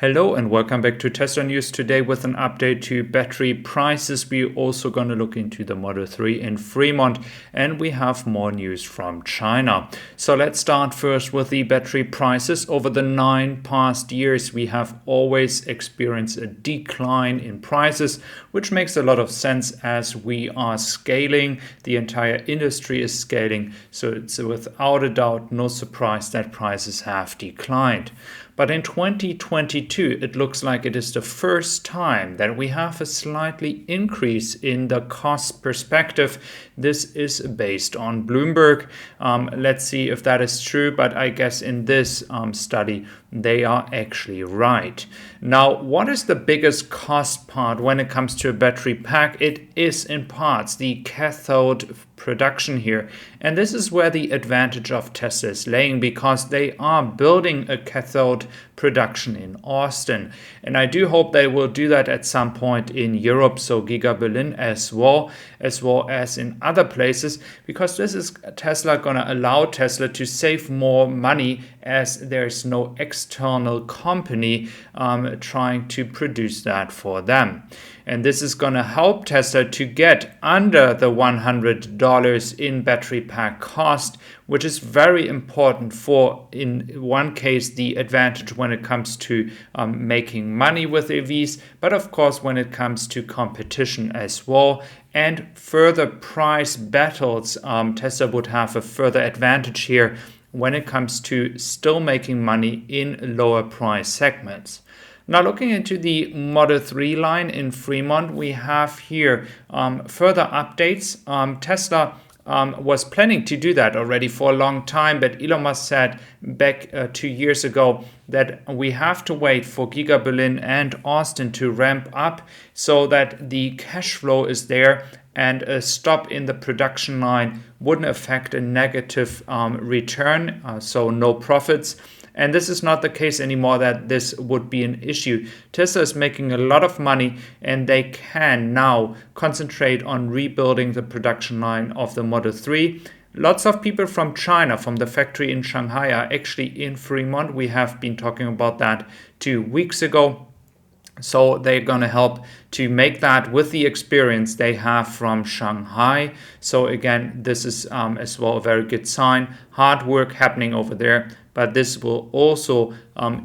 Hello and welcome back to Tesla News today with an update to battery prices. We're also going to look into the Model 3 in Fremont, and we have more news from China. So let's start first with the battery prices. Over the 9 past years, we have always experienced a decline in prices, which makes a lot of sense as we are scaling. The entire industry is scaling. So it's without a doubt no surprise that prices have declined. But in 2022, it looks like it is the first time that we have a slightly increase in the cost perspective. This is based on Bloomberg. Let's see if that is true, but I guess in this study, they are actually right. Now, what is the biggest cost part when it comes to a battery pack? It is in parts the cathode production here. And this is where the advantage of Tesla is laying, because they are building a cathode production in Austin. And I do hope they will do that at some point in Europe, so Giga Berlin as well as in other places, because this is Tesla going to allow Tesla to save more money as there's no external company trying to produce that for them. And this is going to help Tesla to get under the $100 in battery pack cost, which is very important for, in one case, the advantage when it comes to making money with EVs, but of course when it comes to competition as well. And further price battles, Tesla would have a further advantage here when it comes to still making money in lower price segments. Now, looking into the Model 3 line in Fremont, we have here further updates. Tesla was planning to do that already for a long time, but Elon Musk said back 2 years ago that we have to wait for Giga Berlin and Austin to ramp up so that the cash flow is there, and a stop in the production line wouldn't affect a negative return, so no profits. And this is not the case anymore, that this would be an issue. Tesla is making a lot of money, and they can now concentrate on rebuilding the production line of the Model 3. Lots of people from China, from the factory in Shanghai, are actually in Fremont. We have been talking about that 2 weeks ago. So they're going to help to make that with the experience they have from Shanghai. So again, this is as well a very good sign. Hard work happening over there. But this will also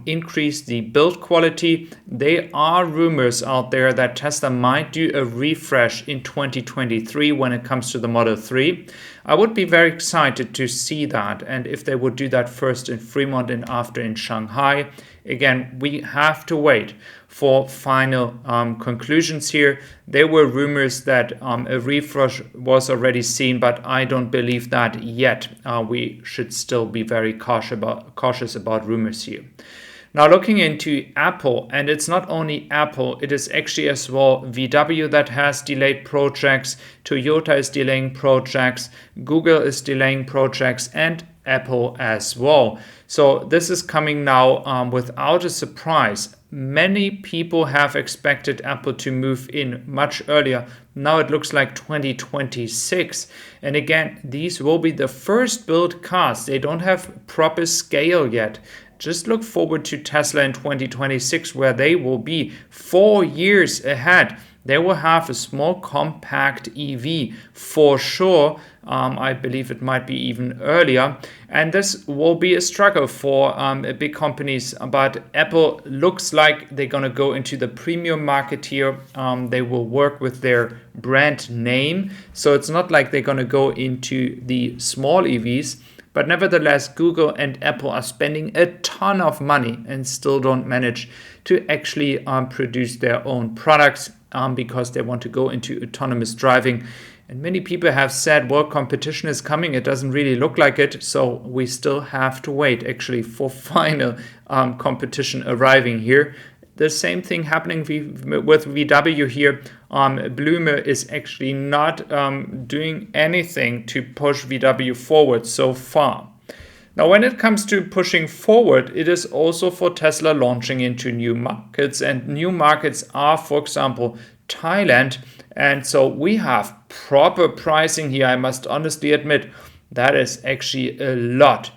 increase the build quality. There are rumors out there that Tesla might do a refresh in 2023 when it comes to the Model 3. I would be very excited to see that. And if they would do that first in Fremont and after in Shanghai, again, we have to wait for final conclusions here. There were rumors that a refresh was already seen, but I don't believe that yet. We should still be very cautious about rumors here. Now, looking into Apple, and it's not only Apple, it is actually as well VW that has delayed projects, Toyota is delaying projects, Google is delaying projects, and Apple as well. So this is coming now without a surprise. Many people have expected Apple to move in much earlier. Now it looks like 2026. And again, these will be the first build cars. They don't have proper scale yet. Just look forward to Tesla in 2026, where they will be 4 years ahead. They will have a small compact EV for sure. I believe it might be even earlier. And this will be a struggle for big companies. But Apple looks like they're going to go into the premium market here. They will work with their brand name. So it's not like they're going to go into the small EVs. But nevertheless, Google and Apple are spending a ton of money and still don't manage to actually produce their own products because they want to go into autonomous driving. And many people have said, well, competition is coming. It doesn't really look like it. So we still have to wait actually for final competition arriving here. The same thing happening with VW here. Bloomberg is actually not doing anything to push VW forward so far. Now, when it comes to pushing forward, it is also for Tesla launching into new markets. And new markets are, for example, Thailand. And so we have proper pricing here, I must honestly admit. That is actually a lot.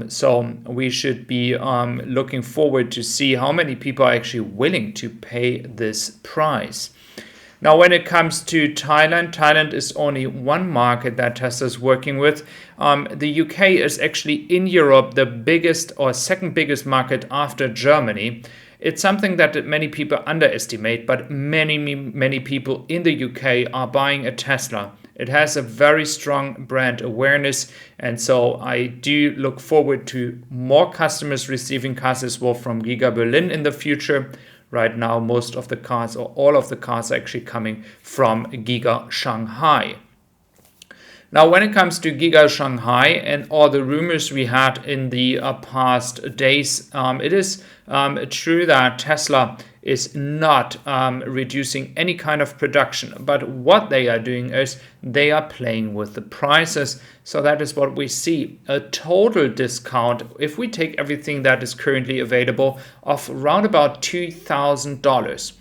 So we should be looking forward to see how many people are actually willing to pay this price. Now, when it comes to Thailand, Thailand is only one market that Tesla is working with. The UK is actually in Europe the biggest or second biggest market after Germany. It's something that many people underestimate, but many people in the UK are buying a Tesla. It has a very strong brand awareness, and so I do look forward to more customers receiving cars as well from Giga Berlin in the future. Right now, most of the cars or all of the cars are actually coming from Giga Shanghai. Now, when it comes to Giga Shanghai and all the rumors we had in the past days, it is true that Tesla is not reducing any kind of production. But what they are doing is they are playing with the prices. So that is what we see. A total discount, if we take everything that is currently available, of around about $2,000.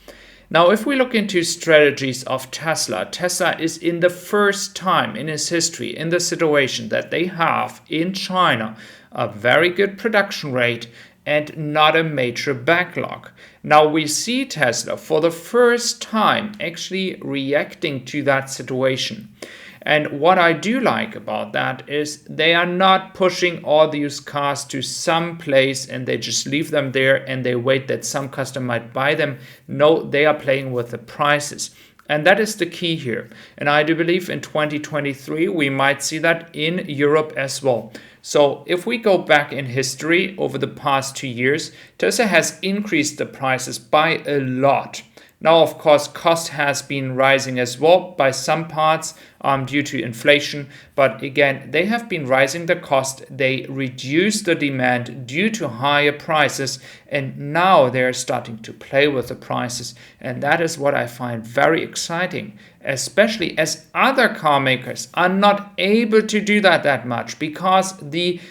Now, if we look into strategies of Tesla, Tesla is in the first time in its history in the situation that they have in China a very good production rate and not a major backlog. Now we see Tesla for the first time actually reacting to that situation. And what I do like about that is they are not pushing all these cars to some place and they just leave them there and they wait that some customer might buy them. No, they are playing with the prices. And that is the key here. And I do believe in 2023, we might see that in Europe as well. So if we go back in history over the past 2 years, Tesla has increased the prices by a lot. Now, of course, cost has been rising as well by some parts due to inflation. But again, they have been rising the cost. They reduced the demand due to higher prices. And now they're starting to play with the prices. And that is what I find very exciting, especially as other car makers are not able to do that much because the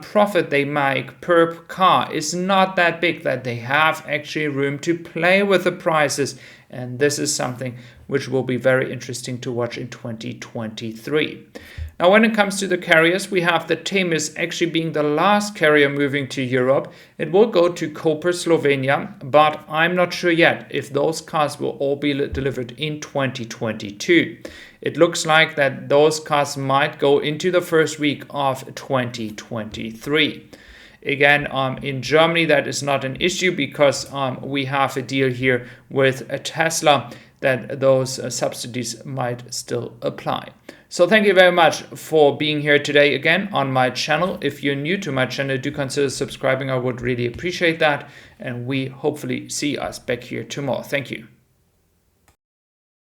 profit they make per car is not that big that they have actually room to play with the prices. And this is something which will be very interesting to watch in 2023. Now, when it comes to the carriers, we have the Themis actually being the last carrier moving to Europe. It will go to Koper, Slovenia, but I'm not sure yet if those cars will all be delivered in 2022. It looks like that those cars might go into the first week of 2023. Again, in Germany, that is not an issue because we have a deal here with a Tesla that those subsidies might still apply. So thank you very much for being here today again on my channel. If you're new to my channel, do consider subscribing. I would really appreciate that. And we hopefully see us back here tomorrow. Thank you.